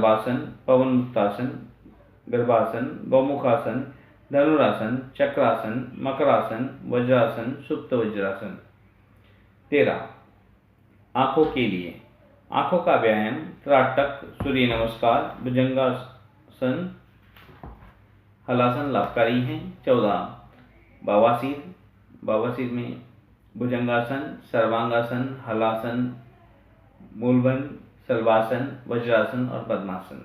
शलभासन, पवन मुक्तासन, गर्भासन, गौमुखासन, धनुरासन, चक्रासन, मकरासन, वज्रासन, सुप्त वज्रासन। 13 आंखों के लिए आंखों का व्यायाम त्राटक, सूर्य नमस्कार, भुजंगासन, हलासन लाभकारी हैं। 14 बवासीर में भुजंगासन, सर्वांगासन, हलासन, मूलबंध, शलभासन, वज्रासन और पद्मासन।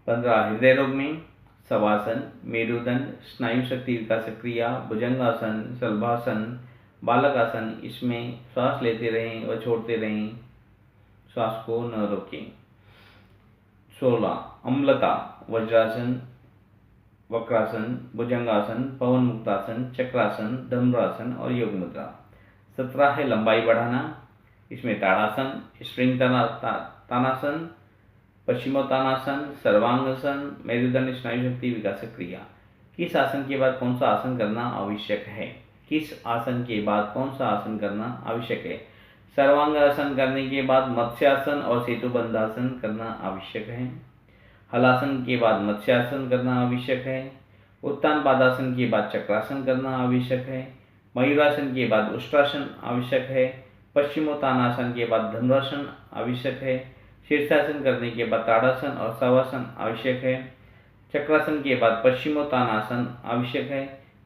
15 हृदय रोग में शवासन, मेरुदंड, स्नायु शक्ति विकास क्रिया, भुजंगासन, शलभासन, बालकासन। इसमें श्वास लेते रहें और छोड़ते रहें, श्वास को न रोकें। 16 अम्लता, वज्रासन, वक्रासन, भुजंगासन, पवन मुक्तासन, चक्रासन, धनुरासन और योग मुद्रा। 17 है लंबाई बढ़ाना, इसमें ताड़ासन, स्प्रिंग तानासन, पश्चिमोत्तानासन, सर्वांगासन, मेरुदंड स्नायु शक्ति विकास क्रिया। किस आसन के बाद कौन सा आसन करना आवश्यक है? किस आसन के बाद कौन सा आसन करना आवश्यक है? सर्वांगासन करने के बाद मत्स्यासन और सेतुबंधासन करना आवश्यक है। हलासन के बाद मत्स्यासन करना आवश्यक है। उत्तान पादासन के बाद चक्रासन करना आवश्यक है। मयूरासन के बाद उष्ट्रासन आवश्यक है। पश्चिमोत्तानासन के बाद धनुरासन आवश्यक है। शीर्षासन करने के बाद ताड़ासन और शवासन आवश्यक है। चक्रासन के बाद पश्चिमोत्तानासन आवश्यक है।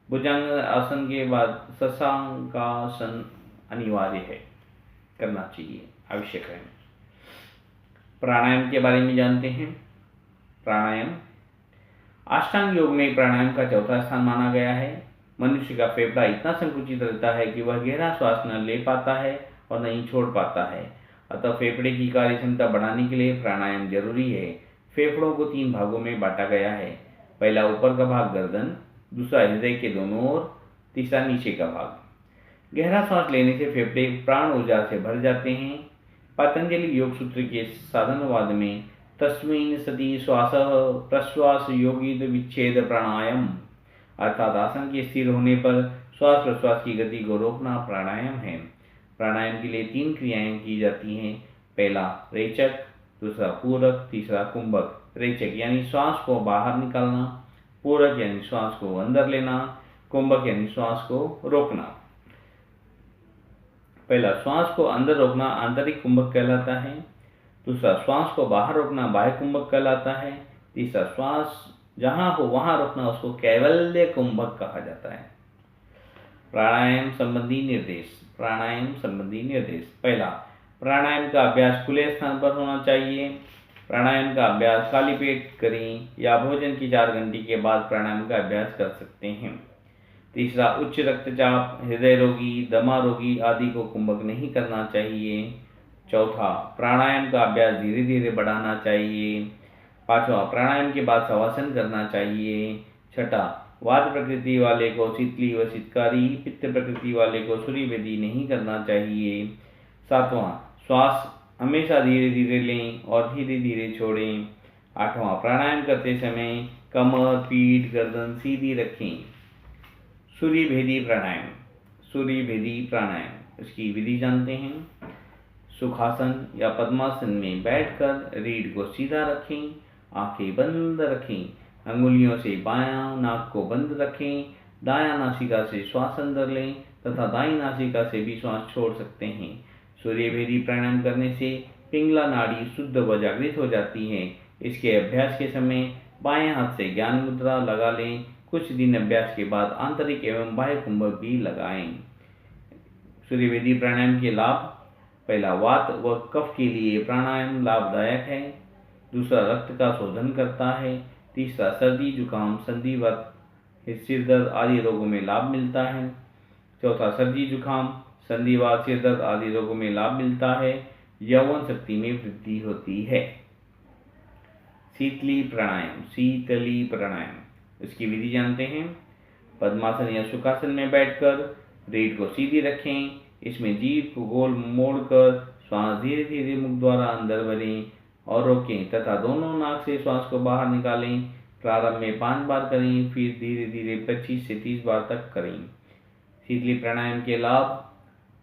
भुजंग आसन के बाद शशांकासन अनिवार्य है, करना चाहिए, आवश्यक है। प्राणायाम के बारे में जानते हैं। प्राणायाम अष्टांग योग में प्राणायाम का चौथा स्थान माना गया है। मनुष्य का फेफड़ा इतना संकुचित रहता है कि वह गहरा श्वास न ले पाता है और न ही छोड़ पाता है, अतः फेफड़े की कार्य क्षमता बढ़ाने के लिए प्राणायाम जरूरी है। फेफड़ों को 3 भागों में बांटा गया है। पहला ऊपर का भाग गर्दन, दूसरा हृदय के दोनों ओर, तीसरा नीचे का भाग। गहरा श्वास लेने से फेफड़े प्राण ऊर्जा से भर जाते हैं। पतंजलि योग सूत्र के साधनवाद में तस्मिन् सति श्वास प्रश्वास योगित विच्छेद प्राणायाम, अर्थात आसन के स्थिर होने पर श्वास प्रश्वास की गति को रोकना प्राणायाम है। प्राणायाम के लिए 3 क्रियाएं की जाती हैं। पहला रेचक, दूसरा पूरक, तीसरा कुंभक। रेचक यानी श्वास को बाहर निकालना, पूरक यानी श्वास को अंदर लेना, कुंभक यानी श्वास को रोकना। पहला श्वास को अंदर रोकना आंतरिक कुंभक कहलाता है। दूसरा श्वास को बाहर रोकना बाह्य कुंभक कहलाता है। तीसरा श्वास जहां हो वहां रोकना उसको कैवल्य कुंभक कहा जाता है। प्राणायाम संबंधी निर्देश। प्राणायाम संबंधी निर्देश। पहला, प्राणायाम का अभ्यास खुले स्थान पर होना चाहिए। प्राणायाम का अभ्यास खाली पेट करें या भोजन की 4 घंटे के बाद प्राणायाम का अभ्यास कर सकते हैं। तीसरा, उच्च रक्तचाप, हृदय रोगी, दमा रोगी आदि को कुंभक नहीं करना चाहिए। चौथा, प्राणायाम का अभ्यास धीरे धीरे बढ़ाना चाहिए। पांचवा, प्राणायाम के बाद शवासन करना चाहिए। छठा, वात प्रकृति वाले को शीतली व शीतकारी, पित्त प्रकृति वाले को सूर्यभेदी नहीं करना चाहिए। सातवां, श्वास हमेशा धीरे धीरे लें और धीरे धीरे छोड़ें। आठवां, प्राणायाम करते समय कमर, पीठ, गर्दन सीधी रखें। सूर्यभेदी प्राणायाम। सूर्यभेदी प्राणायाम, इसकी विधि जानते हैं। सुखासन या पद्मासन में बैठकर रीढ़ को सीधा रखें, आंखें बंद रखें, अंगुलियों से बायां नाक को बंद रखें, दायां नासिका से श्वास अंदर लें तथा दाईं नासिका से भी श्वास छोड़ सकते हैं। सूर्यभेदी प्राणायाम करने से पिंगला नाड़ी शुद्ध व जागृत हो जाती है। इसके अभ्यास के समय बाएं हाथ से ज्ञान मुद्रा लगा लें। कुछ दिन अभ्यास के बाद आंतरिक एवं बाह्य कुंभक भी लगाएं। सूर्यभेदी प्राणायाम के लाभ। पहला, वात व कफ के लिए प्राणायाम लाभदायक है। दूसरा, रक्त का शोधन करता है। तीसरा, सर्दी जुकाम, संधिवात, सिर दर्द आदि रोगों में लाभ मिलता है। चौथा, सर्दी जुकाम, संधिवात, सिर दर्द आदि रोगों में लाभ मिलता है। यौवन शक्ति में वृद्धि होती है। शीतली प्राणायाम। शीतली प्राणायाम, इसकी विधि जानते हैं। पद्मासन या सुखासन में बैठकर रीढ़ को सीधी रखें। इसमें जीभ को गोल मोड़कर श्वास धीरे धीरे मुख द्वारा अंदर भरें और रोकें तथा दोनों नाक से श्वास को बाहर निकालें। प्रारंभ में 5 बार करें, फिर धीरे धीरे 25 से 30 बार तक करें। शीतली प्राणायाम के लाभ।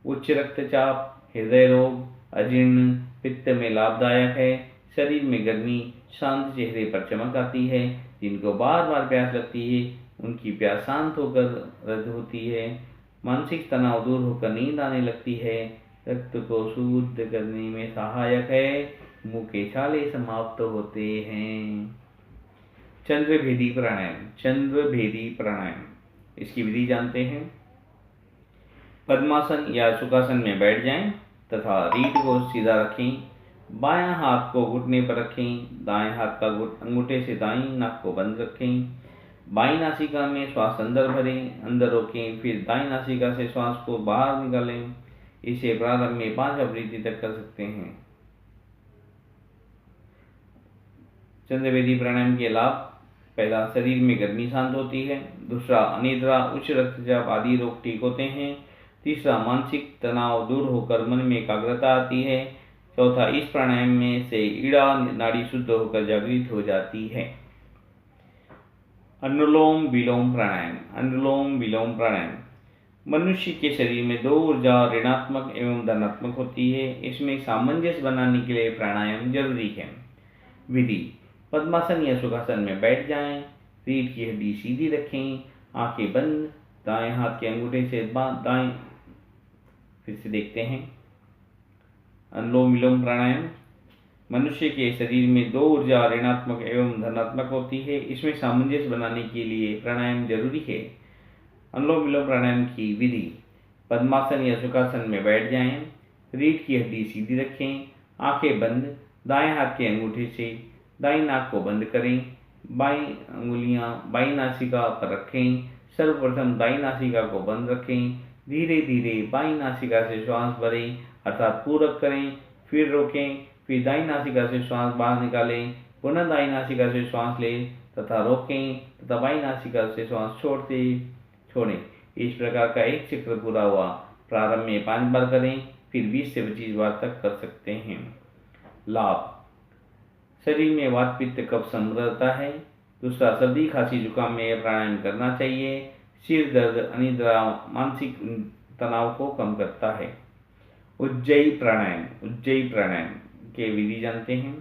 उच्च रक्तचाप, हृदय रोग, अजीर्ण, पित्त में लाभदायक है। शरीर में गर्मी, शांत चेहरे पर चमक आती है। जिनको बार बार प्यास लगती है उनकी प्यास शांत होकर रद्द होती है। मानसिक तनाव दूर होकर नींद आने लगती है। रक्त को शुद्ध करने में सहायक है। मुंह के छाले समाप्त होते हैं। चंद्रभेदी प्राणायाम। चंद्रभेदी प्राणायाम, इसकी विधि जानते हैं। पद्मासन या सुखासन में बैठ जाएं तथा रीढ़ को सीधा रखें। बायां हाथ को घुटने पर रखें। दाएं हाथ का अंगूठे से दाईं नाक को बंद रखें। बाईं नासिका में श्वास अंदर भरें, अंदर रोकें, फिर दाईं नासिका से श्वास को बाहर निकालें। इसे प्रारंभ में 5 आवृत्ति तक कर सकते हैं। चंद्रभेदी प्राणायाम के लाभ: पहला, शरीर में गर्मी शांत होती है। दूसरा, अनिद्रा, उच्च रक्तचाप आदि रोग ठीक होते हैं। तीसरा, मानसिक तनाव दूर होकर मन में एकाग्रता आती है। चौथा, इस प्राणायाम में से ईड़ा नाड़ी शुद्ध होकर जागृत हो जाती है। अनुलोम विलोम प्राणायाम। अनुलोम विलोम प्राणायाम मनुष्य के शरीर में 2 ऊर्जा ऋणात्मक एवं धनात्मक होती है। इसमें सामंजस्य बनाने के लिए प्राणायाम जरूरी है। विधि: पद्मासन या सुखासन में बैठ जाएं, रीढ़ की हड्डी सीधी रखें, आंखें बंद, दाएं हाथ के अंगूठे से दाएं। फिर से देखते हैं। अनुलोम विलोम प्राणायाम मनुष्य के शरीर में 2 ऊर्जा ऋणात्मक एवं धनात्मक होती है। इसमें सामंजस्य बनाने के लिए प्राणायाम जरूरी है। अनुलोम विलोम प्राणायाम की विधि: पद्मासन या सुखासन में बैठ जाएं, रीढ़ की हड्डी सीधी रखें, आंखें बंद, दाएं हाथ के अंगूठे से दाईं नाक को बंद करें, बाईं अंगुलियां बाईं नासिका पर रखें। सर्वप्रथम दाईं नासिका को बंद रखें। धीरे धीरे बाईं नासिका से श्वास भरें अर्थात पूरक करें, फिर रोकें, फिर दाईं नासिका से श्वास बाहर निकालें, पुनः दाईं नासिका से श्वास लें तथा रोकें तथा बाईं नासिका से श्वास छोड़ें। इस प्रकार का एक चक्र पूरा हुआ। प्रारंभ में 5 बार करें, फिर 20 से 25 बार तक कर सकते हैं। लाभ: शरीर में वात पित्त कफ संग्रह रहता है। दूसरा, सर्दी खांसी जुकाम में यह प्राणायाम करना चाहिए। सिर दर्द, अनिद्रा, मानसिक तनाव को कम करता है। उज्जयी प्राणायाम। उज्जयी प्राणायाम के विधि जानते हैं।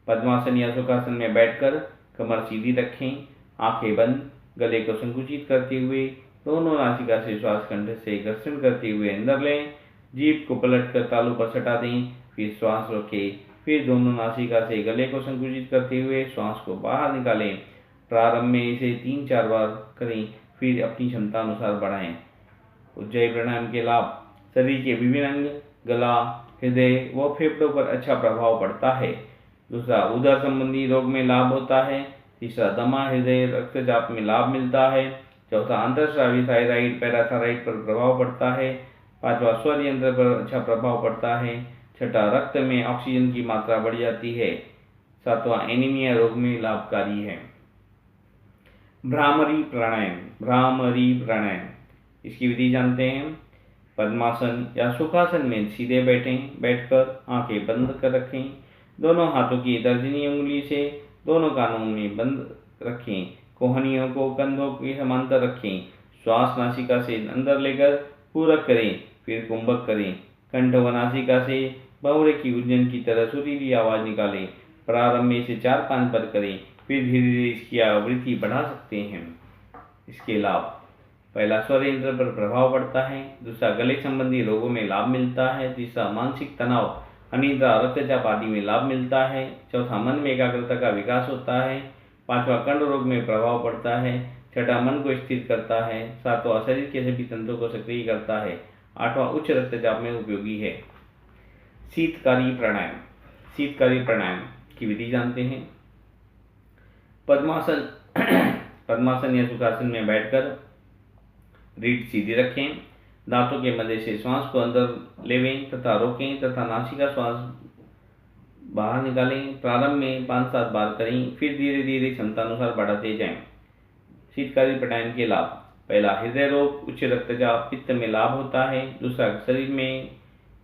पद्मासन या सुखासन में बैठकर कमर सीधी रखें, आंखें बंद, गले को संकुचित करते हुए दोनों नासिका से श्वास कंठ से घर्षण करते हुए अंदर लें। जीभ को पलटकर तालू पर सटा दें, फिर श्वास रोकें, फिर दोनों नासिका से गले को संकुचित करते हुए श्वास को बाहर निकालें। प्रारंभ में इसे 3-4 बार करें, फिर अपनी क्षमता अनुसार बढ़ाएं। उज्जयी प्राणायाम के लाभ: शरीर के विभिन्न अंग, गला, हृदय व फेफड़ों पर अच्छा प्रभाव पड़ता है। दूसरा, उदर संबंधी रोग में लाभ होता है। तीसरा, दमा, हृदय, रक्तचाप में लाभ मिलता है। चौथा, अंतःस्रावी थायराइड, पैराथायराइड पर प्रभाव पड़ता है। पांचवा, स्वर यंत्र पर अच्छा प्रभाव पड़ता है। छठा, रक्त में ऑक्सीजन की मात्रा बढ़ जाती है। सातवां, एनीमिया रोग में लाभकारी है। भ्रामरी प्राणायाम। भ्रामरी प्राणायाम, इसकी विधि जानते हैं। पद्मासन या सुखासन में सीधे बैठकर आंखें बंद कर रखें। दोनों हाथों की तर्जनी उंगली से दोनों कानों में बंद रखें। कोहनियों को कंधों के समांतर रखें। श्वास नासिका से अंदर लेकर पूरक करें, फिर कुंभक करें। कंठ व नासिका से भंवरे की गुंजन की तरह सुरीली आवाज निकालें। प्रारंभ में इसे 4-5 बार करें, फिर धीरे धीरे इसकी आवृत्ति बढ़ा सकते हैं। इसके लाभ: पहला, स्वर यंत्र पर प्रभाव पड़ता है। दूसरा, गले संबंधी रोगों में लाभ मिलता है। तीसरा, मानसिक तनाव, अनिद्रा, रक्तचाप आदि में लाभ मिलता है। चौथा, मन में एकाग्रता का विकास होता है। पांचवा, कंठ रोग में प्रभाव पड़ता है। छठा, मन को स्थिर करता है। सातवां, शरीर के सभी तंत्रों को सक्रिय करता है। आठवां, उच्च रक्तचाप में उपयोगी है। शीतकारी प्राणायाम। शीतकारी प्राणायाम की विधि जानते हैं। पद्मासन या सुखासन में बैठकर रीढ़ सीधी रखें। दांतों के मध्य से श्वास को अंदर लेवें तथा रोकें तथा नासिका श्वास बाहर निकालें। प्रारंभ में 5-7 बार करें, फिर धीरे धीरे क्षमतानुसार बढ़ाते जाएं। शीतकारी प्राणायाम के लाभ: पहला, हृदय रोग, उच्च रक्तचाप, पित्त में लाभ होता है। दूसरा, शरीर में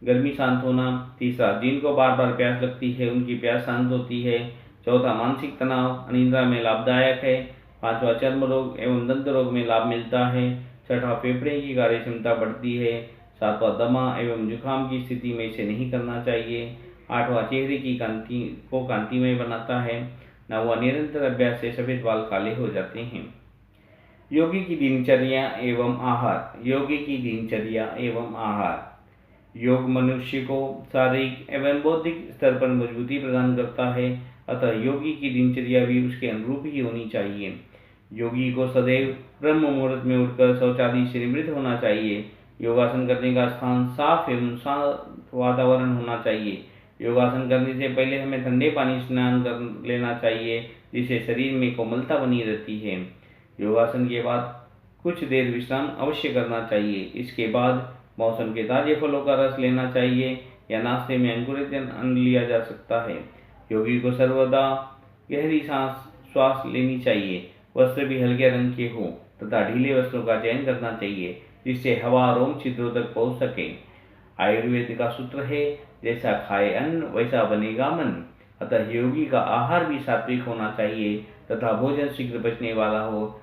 गर्मी शांत होना। तीसरा, जिनको बार बार प्यास लगती है उनकी प्यास शांत होती है। चौथा, मानसिक तनाव, अनिद्रा में लाभदायक है। पांचवा, चर्म रोग एवं दंत रोग में लाभ मिलता है। छठा, फेफड़े की कार्य क्षमता बढ़ती है। सातवां, दमा एवं जुकाम की स्थिति में इसे नहीं करना चाहिए। 8वां चेहरे की कांति को कांतिमय बनाता है। 9वां निरंतर अभ्यास से सफेद बाल काले हो जाते हैं। योगी की दिनचर्या एवं आहार। योगी की दिनचर्या एवं आहार। योग मनुष्य को शारीरिक एवं बौद्धिक स्तर पर मजबूती प्रदान करता है, अतः योगी की दिनचर्या भी उसके अनुरूप ही होनी चाहिए। योगी को सदैव ब्रह्म मुहूर्त में उठकर शौचादि से निवृत्त होना चाहिए। योगासन करने का स्थान साफ एवं शांत वातावरण होना चाहिए। योगासन करने से पहले हमें ठंडे पानी स्नान कर लेना चाहिए, जिससे शरीर में कोमलता बनी रहती है। योगासन के बाद कुछ देर विश्राम अवश्य करना चाहिए। इसके बाद मौसम के ताजे फलों का रस लेना चाहिए या नाश्ते में अंकुरित अन्न लिया जा सकता है। योगी को सर्वदा गहरी श्वास लेनी चाहिए। वस्त्र भी हल्के रंग के हो तथा ढीले वस्त्रों का चयन करना चाहिए, जिससे हवा रोम छिद्रों तक पहुंच सके। आयुर्वेद का सूत्र है, जैसा खाए अन्न वैसा बनेगा मन। अतः योगी का आहार भी सात्विक होना चाहिए तथा भोजन शीघ्र पचने वाला हो।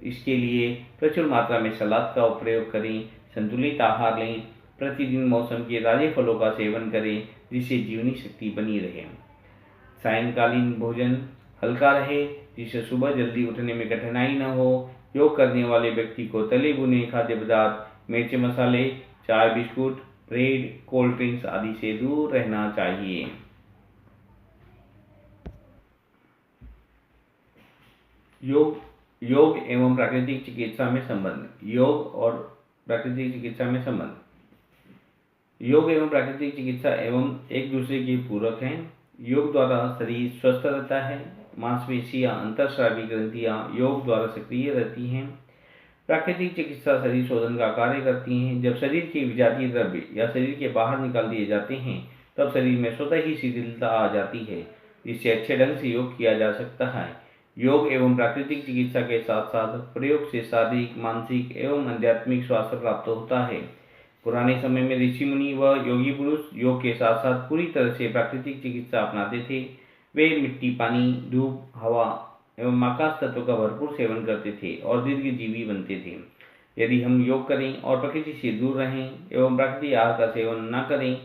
इसके लिए प्रचुर मात्रा में सलाद का प्रयोग करें, संतुलित आहार लें, प्रतिदिन मौसम के ताजे फलों का सेवन करें, जिससे जीवनी शक्ति बनी रहे। सायंकालीन भोजन हल्का रहे, जिससे सुबह जल्दी उठने में कठिनाई न हो। योग करने वाले व्यक्ति को तले भुने खाद्य पदार्थ, मिर्च मसाले, चाय बिस्कुट, ब्रेड, कोल्ड ड्रिंक्स आदि से दूर रहना चाहिए। योग एवं प्राकृतिक चिकित्सा में संबंध। योग और प्राकृतिक चिकित्सा में संबंध। योग एवं प्राकृतिक चिकित्सा एवं एक दूसरे के पूरक हैं। योग द्वारा शरीर स्वस्थ रहता है। मांसपेशियां, अंतःस्रावी ग्रंथियां योग द्वारा सक्रिय रहती हैं। प्राकृतिक चिकित्सा शरीर शोधन का कार्य करती हैं। जब शरीर के विजातीय द्रव्य या शरीर के बाहर निकाल दिए जाते हैं, तब शरीर में स्वतः ही शिथिलता आ जाती है, जिससे अच्छे ढंग से योग किया जा सकता है। योग एवं प्राकृतिक चिकित्सा के साथ साथ प्रयोग से शारीरिक, मानसिक एवं आध्यात्मिक स्वास्थ्य प्राप्त होता है। पुराने समय में ऋषि मुनि व योगी पुरुष योग के साथ साथ पूरी तरह से प्राकृतिक चिकित्सा अपनाते थे। वे मिट्टी, पानी, धूप, हवा एवं आकाश तत्व का भरपूर सेवन करते थे और दीर्घजीवी बनते थे। यदि हम योग करें और प्रकृति से दूर रहें एवं प्राकृतिक आहार का सेवन न करें,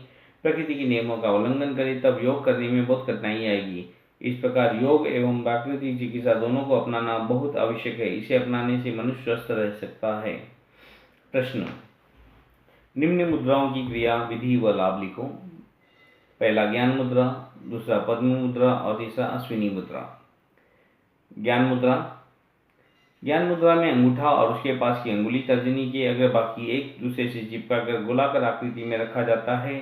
प्रकृति के नियमों का उल्लंघन करें, तब योग करने में बहुत कठिनाई आएगी। इस प्रकार योग एवं प्राकृतिक चिकित्सा दोनों को अपनाना बहुत आवश्यक है। इसे अपनाने से मनुष्य स्वस्थ रह सकता है। प्रश्न: निम्न मुद्राओं की क्रिया, विधि व लाभ लिखो। पहला ज्ञान मुद्रा, दूसरा पद्म मुद्रा और तीसरा अश्विनी मुद्रा। ज्ञान मुद्रा। ज्ञान मुद्रा में अंगूठा और उसके पास की अंगुली तर्जनी के अग्रभाग एक दूसरे से चिपकाकर गोलाकार आकृति में रखा जाता है।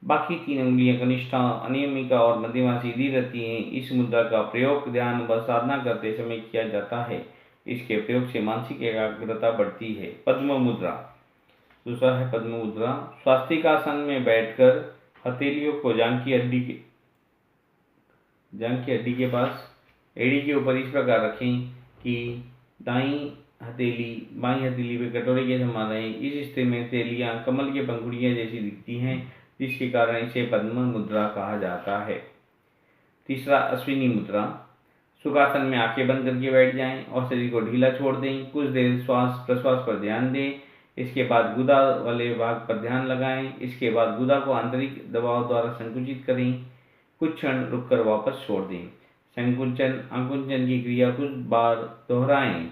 बाकी 3 अंगुलियां कनिष्ठा, अनियमिका और मध्यमा सीधी रहती हैं। इस मुद्रा का प्रयोग ध्यान व साधना करते समय किया जाता है। इसके प्रयोग से मानसिक एकाग्रता बढ़ती है। पद्म मुद्रा। दूसरा है पद्म मुद्रा। स्वास्तिकासन में बैठकर हथेलियों को जांघ की हड्डी के पास एड़ी के ऊपर इस प्रकार रखें कि दाईं हथेली बाईं हथेली पे कटोरे के समान रहे। इस स्थिति में हथेलियां कमल के पंखुड़ियां जैसी दिखती हैं, जिसके कारण इसे पद्म मुद्रा कहा जाता है। तीसरा अश्विनी मुद्रा। सुखासन में आंखें बंद करके बैठ जाएं और शरीर को ढीला छोड़ दें। कुछ देर श्वास प्रश्वास पर ध्यान दें। इसके बाद गुदा वाले भाग पर ध्यान लगाएं। इसके बाद गुदा को आंतरिक दबाव द्वारा संकुचित करें। कुछ क्षण रुककर वापस छोड़ दें। संकुचन आकुंचन की क्रिया कुछ बार दोहराएं।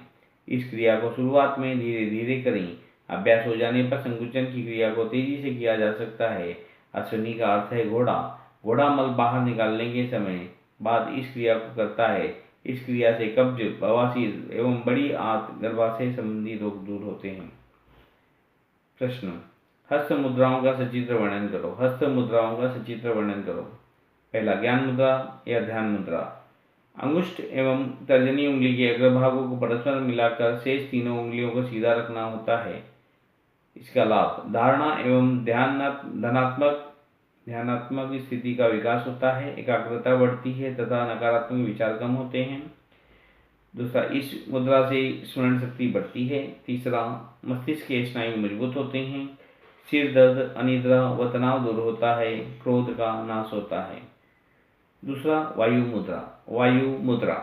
इस क्रिया को शुरुआत में धीरे धीरे करें। अभ्यास हो जाने पर संकुचन की क्रिया को तेजी से किया जा सकता है। अश्विनी का अर्थ है घोड़ा। घोड़ा मल बाहर निकालने के समय बाद इस क्रिया को करता है। इस क्रिया से कब्ज, बवासीर एवं बड़ी आंत, गर्भाशय संबंधी रोग दूर होते हैं। प्रश्न: हस्त मुद्राओं का सचित्र वर्णन करो। हस्त मुद्राओं का सचित्र वर्णन करो। पहला ज्ञान मुद्रा या ध्यान मुद्रा। अंगुष्ठ एवं तर्जनी उंगली के अग्रभागों को परस्पर मिलाकर शेष तीनों उंगलियों को सीधा रखना होता है। इसका लाभ: धारणा एवं ध्यानात्मक स्थिति का विकास होता है। एकाग्रता बढ़ती है तथा नकारात्मक विचार कम होते हैं। दूसरा, इस मुद्रा से स्मरण शक्ति बढ़ती है। तीसरा, मस्तिष्क के स्नायु मजबूत होते हैं। सिर दर्द, अनिद्रा व तनाव दूर होता है। क्रोध का नाश होता है। दूसरा, वायु मुद्रा। वायु मुद्रा।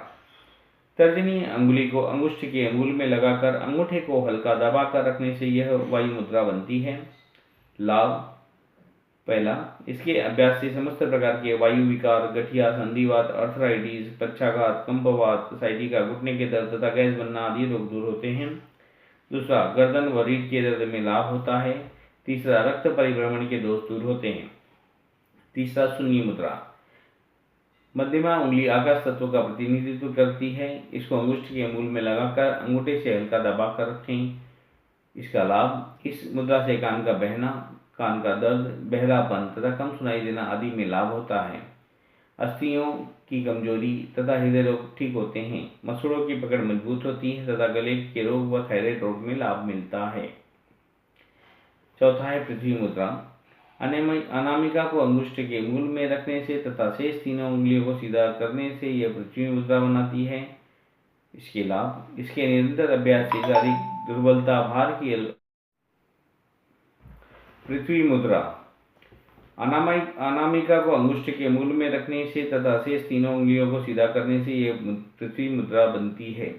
तर्जनी अंगुली को अंगुष्ठ के अंगुल में लगाकर अंगूठे को हल्का दबाकर रखने से यह वायु मुद्रा बनती है। लाभ: पहला, इसके अभ्यास से समस्त प्रकार के वायु विकार, गठिया, संधिवात, अर्थराइटिस, पक्षाघात, कंपवात, साइटिका, घुटने के दर्द तथा गैस बनना आदि रोग दूर होते हैं। दूसरा, गर्दन व रीढ़ के दर्द में लाभ होता है। तीसरा, रक्त परिभ्रमण के दोष दूर होते हैं। तीसरा, शून्य मुद्रा। मध्यमा उंगली आकाश तत्व का प्रतिनिधित्व करती है। इसको अंगुष्ठ के मूल में लगाकर अंगूठे से हल्का दबाकर रखें। इसका लाभ, इस मुद्रा से कान का बहना, कान का दर्द, बहरापन तथा कम सुनाई देना आदि में लाभ होता है। अस्थियों की कमजोरी तथा हृदय रोग ठीक होते हैं। मसूड़ों की पकड़ मजबूत होती है तथा गले के रोग व थायराइड रोग में लाभ मिलता है। चौथा है पृथ्वी मुद्रा। अनामिका को अंगुष्ठ के मूल में रखने से तथा शेष तीनों उंगलियों को सीधा करने से यह पृथ्वी मुद्रा बनाती है। इसके लाभ, इसके निरंतर अभ्यास से शारीरिक दुर्बलता, भार की पृथ्वी मुद्रा। अनामिका को अंगुष्ठ के मूल में रखने से तथा शेष तीनों उंगलियों को सीधा करने से यह पृथ्वी मुद्रा बनती है।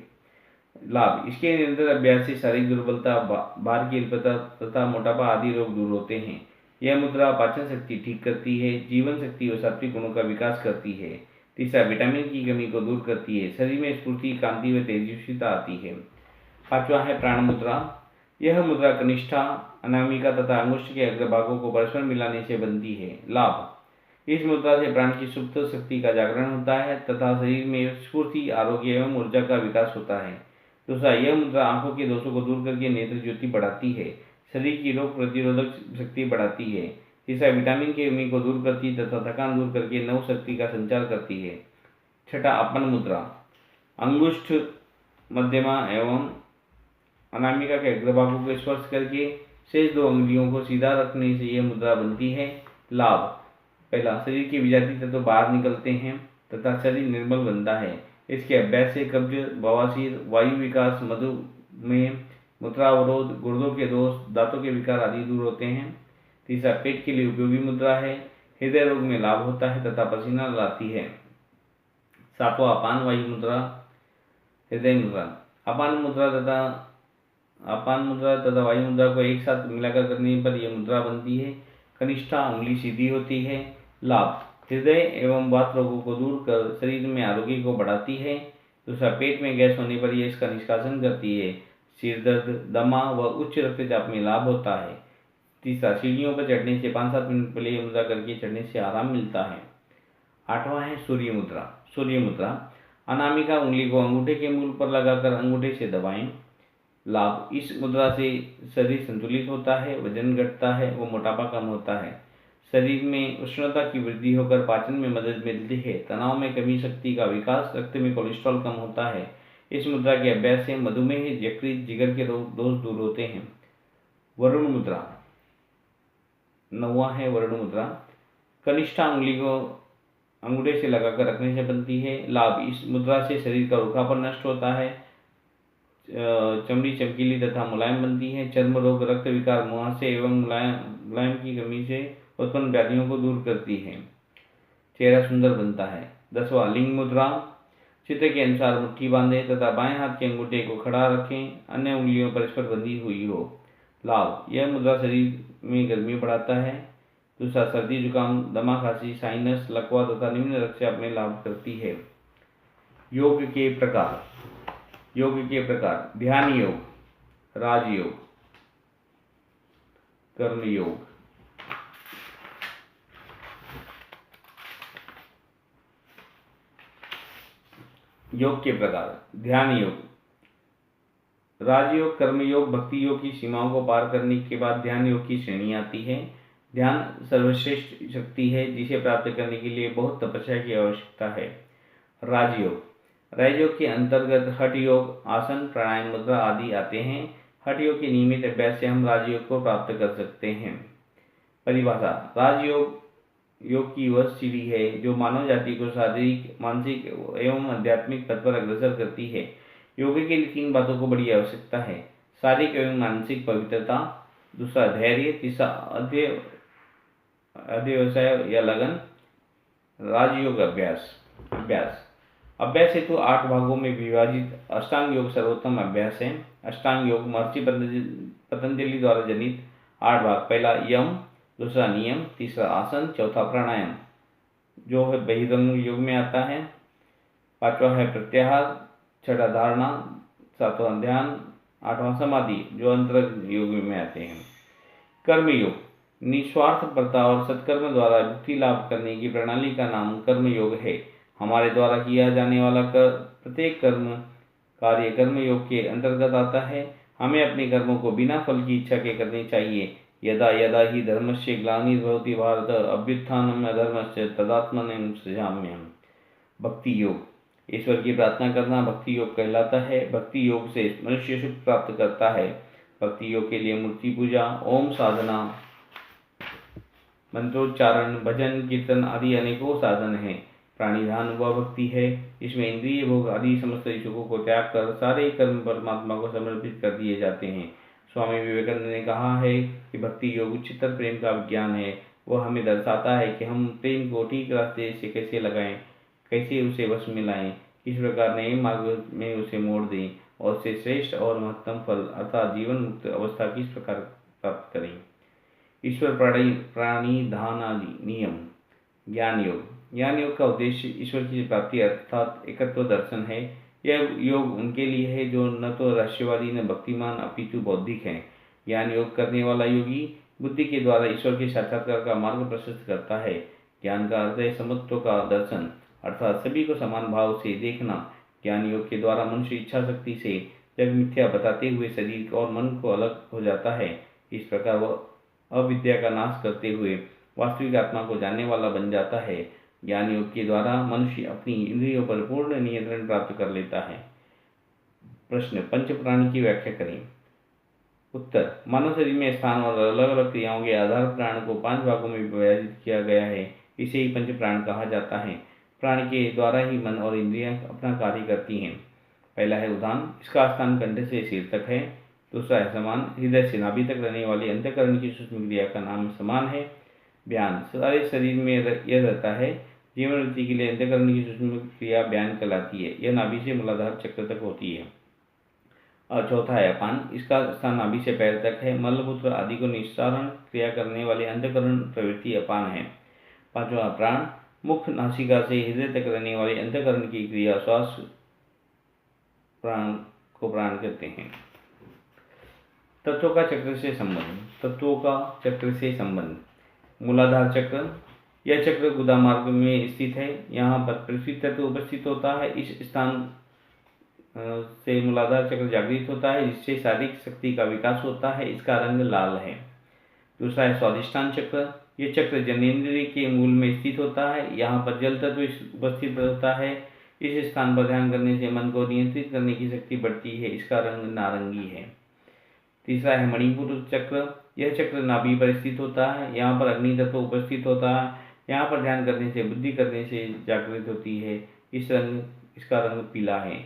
लाभ, इसके निरंतर अभ्यास से शारीरिक दुर्बलता, भार की अल्पता तथा मोटापा आदि रोग दूर होते हैं। यह मुद्रा पाचन शक्ति ठीक करती है, जीवन शक्ति और सात्विक गुणों का विकास करती है। तीसरा, विटामिन की कमी को दूर करती है। शरीर में स्फूर्ति, कांति व तेजस्विता आती है। पांचवा है प्राण मुद्रा। यह मुद्रा कनिष्ठा, अनामिका तथा अंगुष्ठ के अग्रभागों को परस्पर मिलाने से बनती है। लाभ, इस मुद्रा से प्राण की सुप्त शक्ति का जागरण होता है तथा शरीर में स्फूर्ति, आरोग्य एवं ऊर्जा का विकास होता है। दूसरा, यह मुद्रा आंखों के दोषों को दूर करके नेत्र ज्योति बढ़ाती है, शरीर की रोग प्रतिरोधक शक्ति बढ़ाती है। तीसरा, विटामिन की कमी को दूर करती तथा थकान दूर करके नव शक्ति का संचार करती है। छठा, अपन मुद्रा। अंगुष्ठ, मध्यमा एवं अनामिका के अग्रभागों को स्पर्श करके शेष दो उंगलियों को सीधा रखने से यह मुद्रा बनती है। लाभ, पहला, शरीर के विजातीय तत्व बाहर निकलते हैं तथा शरीर निर्मल बनता है। इसके अभ्यास से कब्ज, बवासीर, वायु विकास, मधुमेह, मूत्रावरोध, गुर्दों के दोष, दांतों के विकार आदि दूर होते हैं। तीसरा, पेट के लिए उपयोगी मुद्रा है। हृदय रोग में लाभ होता है तथा पसीना लाती है। सातवां, अपान वायु मुद्रा, हृदय मुद्रा। अपान मुद्रा तथा वायु मुद्रा को एक साथ मिलाकर करने पर यह मुद्रा बनती है। कनिष्ठा, उंगली सीधी होती है। लाभ, हृदय एवं वात रोगों को दूर कर शरीर में आरोग्य को बढ़ाती है। दूसरा, पेट में गैस होने पर यह इसका निष्कासन करती है। सिर दर्द, दमा व उच्च रक्तचाप में लाभ होता है। तीसरा, सीढ़ियों पर चढ़ने से 5-7 मिनट पहले यह मुद्रा करके चढ़ने से आराम मिलता है। आठवां है सूर्य मुद्रा। सूर्य मुद्रा। अनामिका उंगली को अंगूठे के मूल पर लगाकर अंगूठे से दबाएं। लाभ, इस मुद्रा से शरीर संतुलित होता है, वजन घटता है व मोटापा कम होता है। शरीर में उष्णता की वृद्धि होकर पाचन में मदद मिलती है। तनाव में कमी, शक्ति का विकास, रक्त में कोलेस्ट्रॉल कम होता है। इस मुद्रा के अभ्यास से मधुमेह, यकृत, जिगर के दोष दूर होते हैं। वरुण मुद्रा। नौवां है वरुण मुद्रा। कनिष्ठा उंगली को अंगूठे से लगाकर रखने से बनती है। लाभ, इस मुद्रा से शरीर का रूखापन नष्ट होता है, चमड़ी चमकीली तथा मुलायम बनती है। चर्म रोग, रक्त विकार, मुहासे एवं मुलायम की कमी से उत्पन्न व्याधियों को दूर करती है। चेहरा सुंदर बनता है। 10वां, लिंग मुद्रा। चित्र के अनुसार मुट्ठी बांधे तथा बाएं हाथ के अंगूठे को खड़ा रखें, अन्य उंगलियों परस्पर बंधी हुई हो। लाभ, यह मुद्रा शरीर में गर्मी बढ़ाता है। दूसरा, सर्दी, जुकाम, दमा, खांसी, साइनस, लकवा तथा निम्न रक्तचाप में लाभ करती है। योग के प्रकार। ध्यान योग, राजयोग, कर्म योग। योग के प्रकार। ध्यान योग, राजयोग, कर्मयोग, भक्ति योग की सीमाओं को पार करने के बाद ध्यान योग की श्रेणी आती है। ध्यान सर्वश्रेष्ठ शक्ति है जिसे प्राप्त करने के लिए बहुत तपस्या की आवश्यकता है। राजयोग के अंतर्गत हठ योग, आसन, प्राणायाम, मुद्रा आदि आते हैं। हठ योग के नियमित अभ्यास से हम राजयोग को प्राप्त कर सकते हैं। परिभाषा। राजयोग योग की वह सीढ़ी है जो मानव जाति को शारीरिक, मानसिक एवं आध्यात्मिक पथ पर अग्रसर करती है। योग के लिए 3 बातों को बड़ी आवश्यकता है। शारीरिक एवं मानसिक पवित्रता, दूसरा धैर्य, तीसरा अध्यवसाय या लगन। राजयोग अभ्यास हेतु 8 भागों में विभाजित अष्टांग योग सर्वोत्तम अभ्यास है। अष्टांग योग महर्षि पतंजलि द्वारा जनित 8 भाग। पहला, यम, दूसरा नियम, तीसरा आसन, चौथा प्राणायाम जो है बहिरंग योग में आता है। पांचवा है प्रत्याहार, छठा धारणा, सातवां ध्यान, आठवां समाधि जो अंतरंग योग में आते हैं। कर्मयोग, निस्वार्थपरता और सत्कर्म द्वारा मुक्ति लाभ करने की प्रणाली का नाम कर्मयोग है। हमारे द्वारा किया जाने वाला प्रत्येक कार्य कर्मयोग के अंतर्गत आता है। हमें अपने कर्मों को बिना फल की इच्छा के करने चाहिए। यदा यदा ही धर्मस्य ग्लानिर्भवति भारत अभ्युत्थानम् अधर्मस्य तदात्मनं सृजाम्यहम्। भक्ति योग, ईश्वर की प्रार्थना करना भक्ति योग कहलाता है। भक्ति योग से मनुष्य सुख प्राप्त करता है। भक्ति योग के लिए मूर्ति पूजा, ओम साधना, मंत्रोच्चारण, भजन, कीर्तन आदि अनेकों साधन हैं। प्राणिधान वह भक्ति है इसमें इंद्रिय भोग आदि समस्त सुखों को त्याग कर सारे कर्म परमात्मा को समर्पित कर दिए जाते हैं। स्वामी विवेकानंद ने कहा है कि भक्ति योग उच्चतर प्रेम का विज्ञान है। वह हमें दर्शाता है कि हम प्रेम को ठीक रास्ते से कैसे लगाएं, कैसे उसे वश में लाएं, किस प्रकार नए मार्ग में उसे मोड़ दें और उससे श्रेष्ठ और महत्तम फल अर्थात जीवन मुक्त अवस्था किस प्रकार प्राप्त करें। ईश्वर प्राणिधानादि नियम। ज्ञान योग, ज्ञान योग का उद्देश्य ईश्वर की प्राप्ति अर्थात एकत्व दर्शन है। यह योग उनके लिए है जो न तो रहस्यवादी न भक्तिमान अपितु बौद्धिक हैं। ज्ञान योग करने वाला योगी बुद्धि के द्वारा ईश्वर के साक्षात्कार का मार्ग प्रशस्त करता है। ज्ञान का अर्थ है समत्व का दर्शन अर्थात सभी को समान भाव से देखना। ज्ञान योग के द्वारा मनुष्य इच्छा शक्ति से जग मिथ्या बताते हुए शरीर और मन को अलग हो जाता है। इस प्रकार वह अविद्या का नाश करते हुए वास्तविक आत्मा को जानने वाला बन जाता है। ज्ञान योग के द्वारा मनुष्य अपनी इंद्रियों पर पूर्ण नियंत्रण प्राप्त कर लेता है। प्रश्न, पंच प्राण की व्याख्या करें। उत्तर, मानव शरीर में स्थान और अलग अलग क्रियाओं के आधार प्राण को 5 भागों में विभाजित किया गया है। इसे ही पंच प्राण कहा जाता है। प्राण के द्वारा ही मन और इंद्रियां अपना कार्य करती हैं। पहला है उदान, इसका स्थान कंठ से सिर तक है। दूसरा है समान, हृदय से नाभि तक रहने वाली अंतःकरण की सूक्ष्म क्रिया का नाम समान है। ब्यान, सारे शरीर में यह रहता है। जीवन वृत्ति के लिए अंतःकरण की सूक्ष्म क्रिया ब्यान कहलाती है। यह नाभि से मूलाधार चक्र तक होती है। और चौथा है अपान, इसका स्थान नाभि से पैर तक है। मलमूत्र आदि को निस्सारण क्रिया करने वाली अंतःकरण प्रवृत्ति अपान है। पांचवा प्राण, मुख नासिका से हृदय तक रहने वाली अंतःकरण की क्रिया श्वास प्राण को प्राण कहते हैं। तत्वों का चक्र से संबंध। तत्वों का चक्र से संबंध। मूलाधार चक्र, यह चक्र गुदा मार्ग में स्थित है। यहाँ पर पृथ्वी तत्व उपस्थित होता है। इस स्थान से मूलाधार चक्र जागृत होता है जिससे शारीरिक शक्ति का विकास होता है। इसका रंग लाल है। दूसरा है स्वादिष्ठान चक्र, यह चक्र जनेंद्रिय के मूल में स्थित होता है। यहाँ पर जल तत्व उपस्थित होता है। इस स्थान पर ध्यान करने से मन को नियंत्रित करने की शक्ति बढ़ती है। इसका रंग नारंगी है। तीसरा है मणिपुर चक्र, यह चक्र नाभि पर स्थित होता है। यहाँ पर अग्नि तत्व उपस्थित होता है। यहाँ पर ध्यान करने से बुद्धि करने से जागृत होती है। इसका रंग पीला है।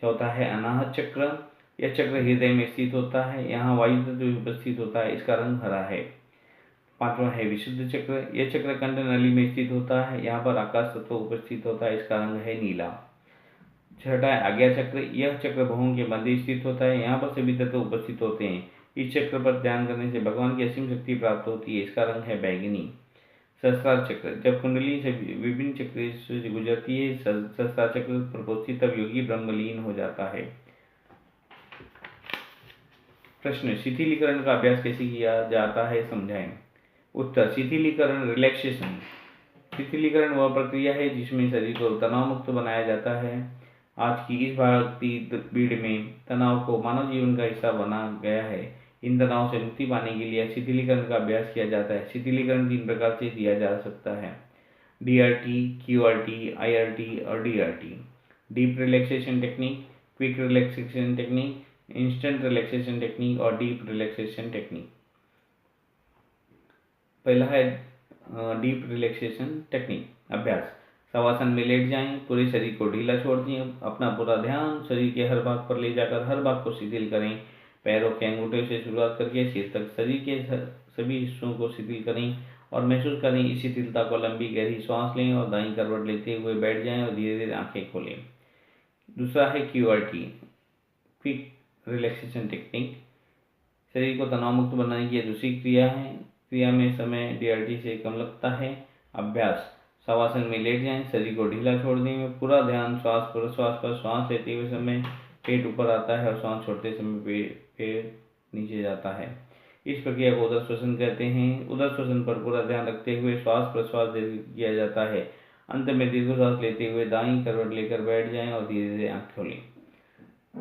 चौथा है अनाहत चक्र, यह चक्र हृदय में स्थित होता है। यहाँ वायु तत्व उपस्थित होता है। इसका रंग हरा है। पांचवा है विशुद्ध चक्र, यह चक्र कंठ नली में स्थित होता है। यहाँ पर आकाश तत्व उपस्थित होता है। इसका रंग है नीला। छठा है आज्ञा चक्र, यह चक्र भुवों के मध्य स्थित होता है। यहाँ पर सभी तत्व उपस्थित होते हैं। इस चक्र पर ध्यान करने से भगवान की असीम शक्ति प्राप्त होती है। इसका रंग है बैंगनी। सहस्त्रार चक्र, जब कुंडली से विभिन्न चक्र से गुजरती है सहस्त्रार चक्र पर पहुंचती तब योगी ब्रह्मलीन हो जाता है। प्रश्न, शिथिलीकरण का अभ्यास कैसे किया जाता है समझाएं। उत्तर, शिथिलीकरण रिलैक्सेशन। शिथिलीकरण वह प्रक्रिया है जिसमें शरीर को तनाव मुक्त बनाया जाता है। आज की इस भागती भीड़ में तनाव को मानव जीवन का हिस्सा बना गया है। इन तनाव से मुक्ति पाने के लिए शिथिलीकरण का अभ्यास किया जाता है। शिथिलीकरण 3 प्रकार से दिया जा सकता है, DRT, QRT, IRT और DRT। Deep relaxation technique, quick relaxation technique, instant relaxation technique और डीप रिलैक्सेशन टेक्निक। पहला है डीप रिलैक्सेशन टेक्निक अभ्यास। शवासन में लेट जाएं, पूरे शरीर को ढीला छोड़ दें। अपना पूरा ध्यान शरीर के हर भाग पर ले जाकर हर भाग को शिथिल करें। पैरों के अंगूठे से शुरुआत करके सिर तक शरीर के सभी हिस्सों को शिथिल करें और महसूस करें। इस शिथिलता को लंबी गहरी सांस लें और दाईं करवट लेते हुए बैठ जाएं और धीरे धीरे आंखें खोलें। दूसरा है QRT, क्विक रिलैक्सेशन टेक्निक। शरीर को तनाव मुक्त बनाने की दूसरी क्रिया है। क्रिया में समय DRT से कम लगता है। अभ्यास, शवासन में लेट जाएं, शरीर को ढीला छोड़ दें, पूरा ध्यान श्वास प्रश्वास पर। श्वास लेते हुए समय पेट ऊपर आता है और श्वास छोड़ते समय पेट नीचे जाता है। इस प्रक्रिया को उदर श्वसन कहते हैं। उदर श्वसन पर पूरा ध्यान रखते हुए श्वास प्रश्वास किया जाता है। अंत में दीर्घ श्वास लेते हुए दाईं करवट लेकर बैठ जाएं और धीरे धीरे आँख खोलें।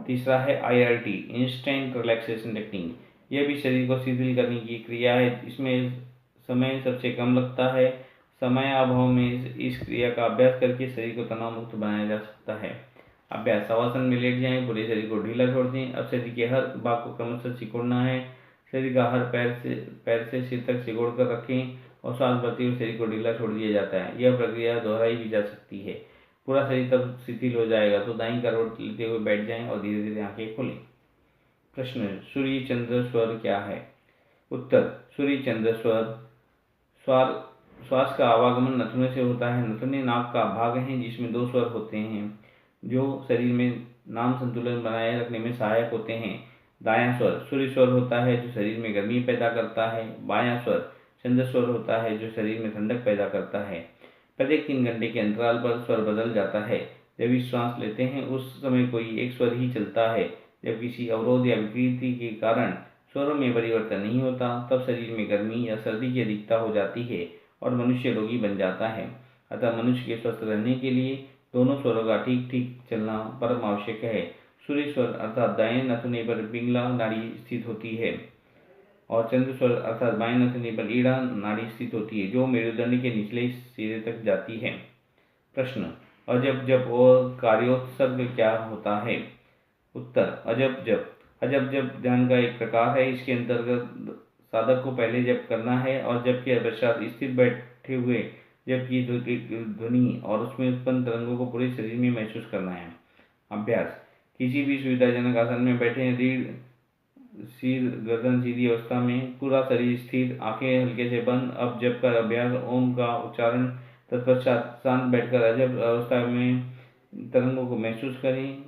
तीसरा है IRT, इंस्टेंट रिलैक्सेशन टेक्निक। यह भी शरीर को शिथिल करने की क्रिया है। इसमें समय सबसे कम लगता है। समय अभाव में इस क्रिया का अभ्यास करके शरीर को तनाव मुक्त बनाया जा सकता है। अभ्यास, शवासन में लेट जाएं, पूरे शरीर को ढीला छोड़ दें। अब शरीर के हर भाग को क्रमशः सिकोड़ना है। शरीर का हर पैर से सिर तक सिकोड़ कर रखें और श्वास भरते हुए शरीर को ढीला छोड़ दिया जाता है। यह प्रक्रिया दोहराई भी जा सकती है। पूरा शरीर तब शिथिल हो जाएगा तो दाईं करवट लेते हुए बैठ जाएं और धीरे धीरे आंखें खोलें। प्रश्न, सूर्य चंद्र स्वर क्या है? उत्तर, सूर्य चंद्र स्वर श्वास का आवागमन नथुने से होता है। नथुने नाक का भाग है जिसमें 2 स्वर होते हैं जो शरीर में नाम संतुलन बनाए रखने में सहायक होते हैं। दायां स्वर सूर्य स्वर होता है जो शरीर में गर्मी पैदा करता है। बायां स्वर चंद्र स्वर होता है जो शरीर में ठंडक पैदा करता है। प्रत्येक 3 घंटे के अंतराल पर स्वर बदल जाता है। जब भी श्वास लेते हैं उस समय कोई एक स्वर ही चलता है। जब किसी अवरोध या विकृति के कारण स्वरों में परिवर्तन नहीं होता तब शरीर में गर्मी या सर्दी की अधिकता हो जाती है और मनुष्य रोगी बन जाता है। अतः मनुष्य के स्वस्थ रहने के लिए दोनों स्वरों का ठीक ठीक चलना परम आवश्यक है। सूर्य स्वर अर्थात दाएं नथुने पर पिंगला नाड़ी स्थित होती है और चंद्र स्वर अर्थात बाएं नथुने पर ईड़ा नाड़ी स्थित होती है जो मेरुदंड के निचले सिरे तक जाती है। प्रश्न, अजब जप और कार्योत्सर्ग क्या होता है? उत्तर, अजब जप ध्यान का एक प्रकार है। इसके अंतर्गत साधक को पहले जप करना है और जप के पश्चात स्थिर बैठे हुए जप की ध्वनि और उसमें उत्पन्न तरंगों को पूरे शरीर में महसूस करना है। अभ्यास, किसी भी सुविधाजनक आसन में बैठे, रीढ़ सिर गर्दन सीधी अवस्था में, पूरा शरीर स्थिर, आंखें हल्के से बंद। अब जप का अभ्यास, ओम का उच्चारण, तत्पश्चात शांत बैठकर अजब अवस्था में तरंगों को महसूस करें।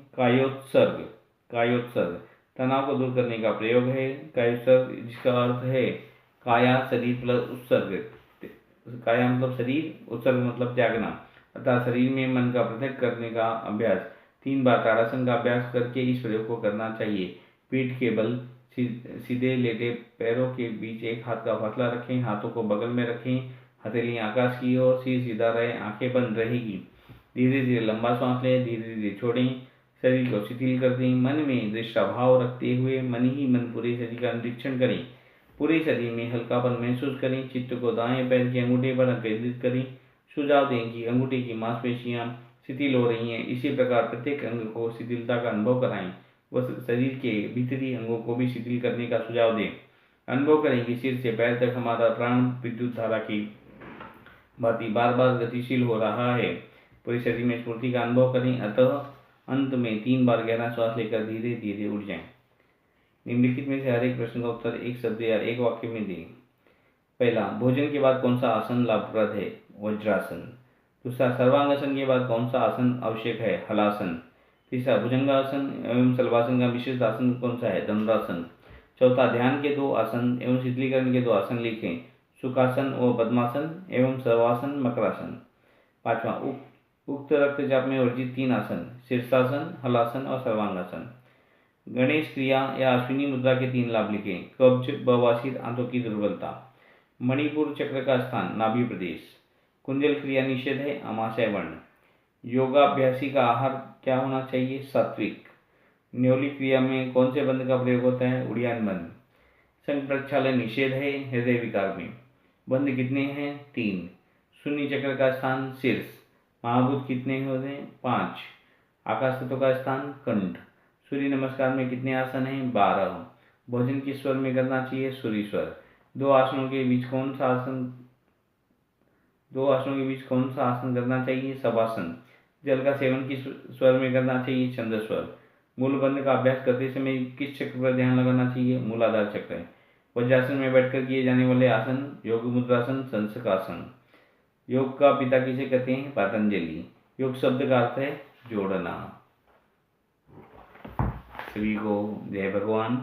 कायोत्सर्ग तनाव को दूर करने का प्रयोग है। कायोत्सर्ग जिसका अर्थ है काया शरीर प्लस उत्सर्ग। काया मतलब शरीर, उत्सर्ग मतलब त्यागना, अर्थात शरीर में मन का पृथक करने का अभ्यास। 3 बार ताड़ासन का अभ्यास करके इस प्रयोग को करना चाहिए। पीठ के बल सीधे लेटे, पैरों के बीच एक हाथ का फासला रखें, हाथों को बगल में रखें, हथेली आकाश की ओर, सिर सीधा रहे, आंखें बंद रहेगी। धीरे धीरे लंबा सांस लें, धीरे धीरे छोड़ें, शरीर को शिथिल कर दें। मन में दृष्टाभाव रखते हुए मन ही मन पूरे शरीर का निरीक्षण करें। पूरे शरीर में हल्कापन महसूस करें। चित्त को दाएं पैर के अंगूठे पर केंद्रित करें। सुझाव दें कि अंगूठे की मांसपेशियां शिथिल हो रही हैं। इसी प्रकार प्रत्येक अंग को शिथिलता का अनुभव कराएं। वह शरीर के भीतरी अंगों को भी शिथिल करने का सुझाव दें। अनुभव करें कि सिर से पैर तक हमारा प्राण विद्युत धारा की भांति बार बार गतिशील हो रहा है। पूरे शरीर में स्फूर्ति का अनुभव करें। अतः अंत में 3 बार गहरा श्वास लेकर धीरे धीरे उठ जाएं। निम्नलिखित में से हर एक प्रश्न का उत्तर एक शब्द या एक वाक्य में दें। पहला, भोजन के बाद कौन सा आसन लाभप्रद है? वज्रासन। दूसरा, सर्वांगासन के बाद कौन सा आसन आवश्यक है? हलासन। तीसरा, भुजंगासन एवं शलभासन का विशिष्ट आसन कौन सा है? धनुरासन। चौथा, ध्यान के 2 आसन एवं शीतलीकरण के 2 आसन लिखें। सुखासन व पद्मासन एवं शवासन मकरासन। पांचवा, उक्त रक्तचाप में वर्जित 3 आसन, शीर्षासन, हलासन और सर्वांगासन। गणेश क्रिया या अश्विनी मुद्रा के 3 लाभ लिखें। कब्ज, बवासीर, आंतों की दुर्बलता। मणिपुर चक्र का स्थान, नाभि प्रदेश। कुंजल क्रिया निषेध है, अमाशय वर्ण। योगाभ्यासी का आहार क्या होना चाहिए? सात्विक। न्योली क्रिया में कौन से बंध का प्रयोग होता है? उड़ियान बंध। संघ प्रक्षालन निषेध है हृदय विकार में। बंध कितने हैं? 3। शून्य चक्र का स्थान, शीर्ष। महाभूत कितने होते हैं? 5। आकाश तत्व का स्थान, कंठ। सूर्य नमस्कार में कितने आसन हैं? 12। भोजन किस स्वर में करना चाहिए? सूर्य स्वर। 2 आसनों के बीच कौन सा आसन करना चाहिए? शवासन। जल का सेवन किस स्वर में करना चाहिए? चंद्र स्वर। मूल बंध का अभ्यास करते समय किस चक्र पर ध्यान लगाना चाहिए? मूलाधार चक्र। वज्रासन में बैठकर किए जाने वाले आसन, योग मुद्रासन, संसकासन। योग का पिता किसे कहते हैं? पतंजलि। योग शब्द का अर्थ है जोड़ना। सभी को जय भगवान।